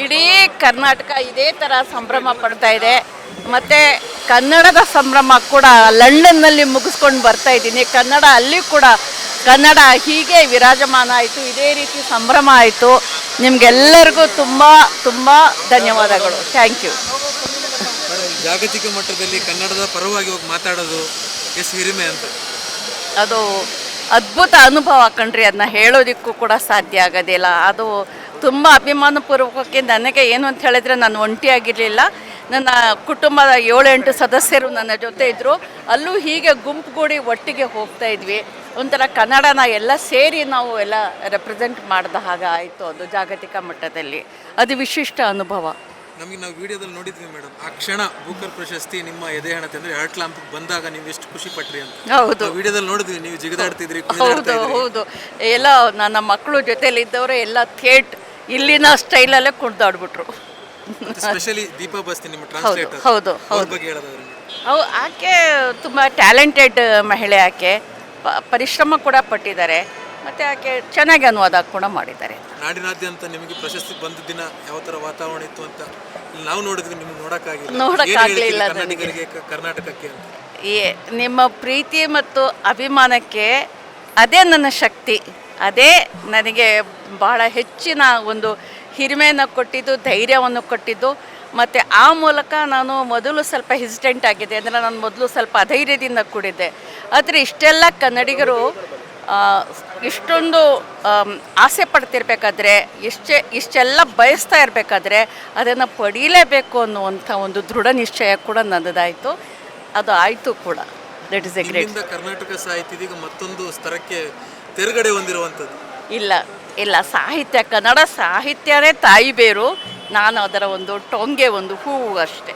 ಇಡೀ ಕರ್ನಾಟಕ ಇದೇ ಥರ ಸಂಭ್ರಮ ಪಡ್ತಾ ಇದೆ. ಮತ್ತು ಕನ್ನಡದ ಸಂಭ್ರಮ ಕೂಡ ಲಂಡನ್ನಲ್ಲಿ ಮುಗಿಸ್ಕೊಂಡು ಬರ್ತಾ ಇದ್ದೀನಿ. ಕನ್ನಡ ಅಲ್ಲಿ ಕೂಡ ಕನ್ನಡ ಹೀಗೆ ವಿರಾಜಮಾನ ಆಯಿತು, ಇದೇ ರೀತಿ ಸಂಭ್ರಮ ಆಯಿತು. ನಿಮಗೆಲ್ಲರಿಗೂ ತುಂಬ ತುಂಬ ಧನ್ಯವಾದಗಳು. Thank you. ಜಾಗತಿಕ ಮಟ್ಟದಲ್ಲಿ ಕನ್ನಡದ ಪರವಾಗಿ ಹೋಗಿ ಮಾತಾಡೋದು ಎಷ್ಟು ಹಿರಿಮೆ ಅಂತ. ಅದು ಅದ್ಭುತ ಅನುಭವ ಕಣ್ರಿ, ಅದನ್ನ ಹೇಳೋದಕ್ಕೂ ಕೂಡ ಸಾಧ್ಯ ಆಗೋದಿಲ್ಲ. ಅದು ತುಂಬ ಅಭಿಮಾನಪೂರ್ವಕಕ್ಕೆ ನನಗೆ ಏನು ಅಂತ ಹೇಳಿದ್ರೆ, ನಾನು ಒಂಟಿಯಾಗಿರಲಿಲ್ಲ, ನನ್ನ ಕುಟುಂಬದ 7-8 ಸದಸ್ಯರು ನನ್ನ ಜೊತೆ ಇದ್ದರು. ಅಲ್ಲೂ ಹೀಗೆ ಗುಂಪುಗೂಡಿ ಒಟ್ಟಿಗೆ ಹೋಗ್ತಾ ಇದ್ವಿ. ಒಂಥರ ಕನ್ನಡನ ಎಲ್ಲ ಸೇರಿ ನಾವು ಎಲ್ಲ ರೆಪ್ರೆಸೆಂಟ್ ಮಾಡಿದ ಹಾಗೆ ಆಯಿತು. ಅದು ಜಾಗತಿಕ ಮಟ್ಟದಲ್ಲಿ ಅದು ವಿಶಿಷ್ಟ ಅನುಭವ. ನಾವು ವಿಡಿಯೋದಲ್ಲಿ ನೋಡಿದ್ವಿ ಮೇಡಮ್, ಆ ಕ್ಷಣ ಬೂಕರ್ ಪ್ರಶಸ್ತಿ ನಿಮ್ಮ ಎದೆ ಹಣತೆ ಅಂದರೆ ಹರ್ಟ್ ಲ್ಯಾಂಪ್ ಬಂದಾಗ ನೀವು ಎಷ್ಟು ಖುಷಿ ಪಟ್ರಿ ಅಂತ. ಹೌದು, ವಿಡಿಯೋದಲ್ಲಿ ನೋಡಿದ್ವಿ, ನೀವು ಜಿಗಿದಾಡ್ತಿದ್ರಿ. ಹೌದು ಹೌದು. ಎಲ್ಲ ನನ್ನ ಮಕ್ಕಳು ಜೊತೆಲಿ ಇದ್ದವರು ಎಲ್ಲ ಥೇಟ್ ಇಲ್ಲಿನ ಸ್ಟೈಲಲ್ಲೇ ಕುಣಿದಾಡ್ಬಿಟ್ರು. ಸ್ಪೆಷಲಿ ದೀಪಾ ಬಸ್ತಿ ನಿಮ್ಮ ಟ್ರಾನ್ಸ್ಲೇಟರ್, ಹೌದು ಅವ್ರ ಬಗ್ಗೆ ಹೇಳೋದಾದ್ರೆ. ಆಕೆ ತುಂಬ ಟ್ಯಾಲೆಂಟೆಡ್ ಮಹಿಳೆ. ಆಕೆ ಪರಿಶ್ರಮ ಕೂಡ ಪಟ್ಟಿದ್ದಾರೆ, ಮತ್ತು ಆಕೆ ಚೆನ್ನಾಗಿ ಅನುವಾದ ಕೂಡ ಮಾಡಿದ್ದಾರೆ. ನಾಡಿನಾದ್ಯಂತ ನಿಮಗೆ ಪ್ರಶಸ್ತಿ ಬಂದ ದಿನ ಯಾವ ಥರ ವಾತಾವರಣ ಇತ್ತು ಅಂತ ನಾವು ನೋಡಿದ್ವಿ, ನಿಮ್ಗೆ ನೋಡೋಕ್ಕಾಗಲಿಲ್ಲ ಕನ್ನಡಿಗರಿಗೆ, ಕರ್ನಾಟಕಕ್ಕೆ ಅಂತ. ನಿಮ್ಮ ಪ್ರೀತಿ ಮತ್ತು ಅಭಿಮಾನಕ್ಕೆ ಅದೇ ನನ್ನ ಶಕ್ತಿ, ಅದೇ ನನಗೆ ಬಹಳ ಹೆಚ್ಚಿನ ಒಂದು ಹಿರಿಮೆಯನ್ನು ಕೊಟ್ಟಿದ್ದು, ಧೈರ್ಯವನ್ನು ಕೊಟ್ಟಿದ್ದು. ಮತ್ತು ಆ ಮೂಲಕ ನಾನು ಮೊದಲು ಸ್ವಲ್ಪ ಹೆಸಿಟೆಂಟ್ ಆಗಿದೆ, ಅಂದರೆ ನಾನು ಮೊದಲು ಸ್ವಲ್ಪ ಅಧೈರ್ಯದಿಂದ ಕೂಡಿದ್ದೆ. ಆದರೆ ಇಷ್ಟೆಲ್ಲ ಕನ್ನಡಿಗರು ಇಷ್ಟೊಂದು ಆಸೆ ಪಡ್ತಿರ್ಬೇಕಾದ್ರೆ, ಇಷ್ಟೆಲ್ಲ ಬಯಸ್ತಾ ಇರಬೇಕಾದ್ರೆ ಅದನ್ನು ಪಡೀಲೇಬೇಕು ಅನ್ನುವಂಥ ಒಂದು ದೃಢ ನಿಶ್ಚಯ ಕೂಡ ನನ್ನದಾಯಿತು. ಅದು ಆಯಿತು ಕೂಡ. That is A great. Karnataka ಸಾಹಿತ್ಯ ಈಗ ಮತ್ತೊಂದು ಸ್ತರಕ್ಕೆ ತೆರಗಡೆ ಹೊಂದಿರುವಂಥದ್ದು. ಇಲ್ಲ ಸಾಹಿತ್ಯ, ಕನ್ನಡ ಸಾಹಿತ್ಯನೇ ತಾಯಿ ಬೇರು. ನಾನು ಅದರ ಒಂದು ಟೊಂಗೆ, ಒಂದು ಹೂವು ಅಷ್ಟೇ.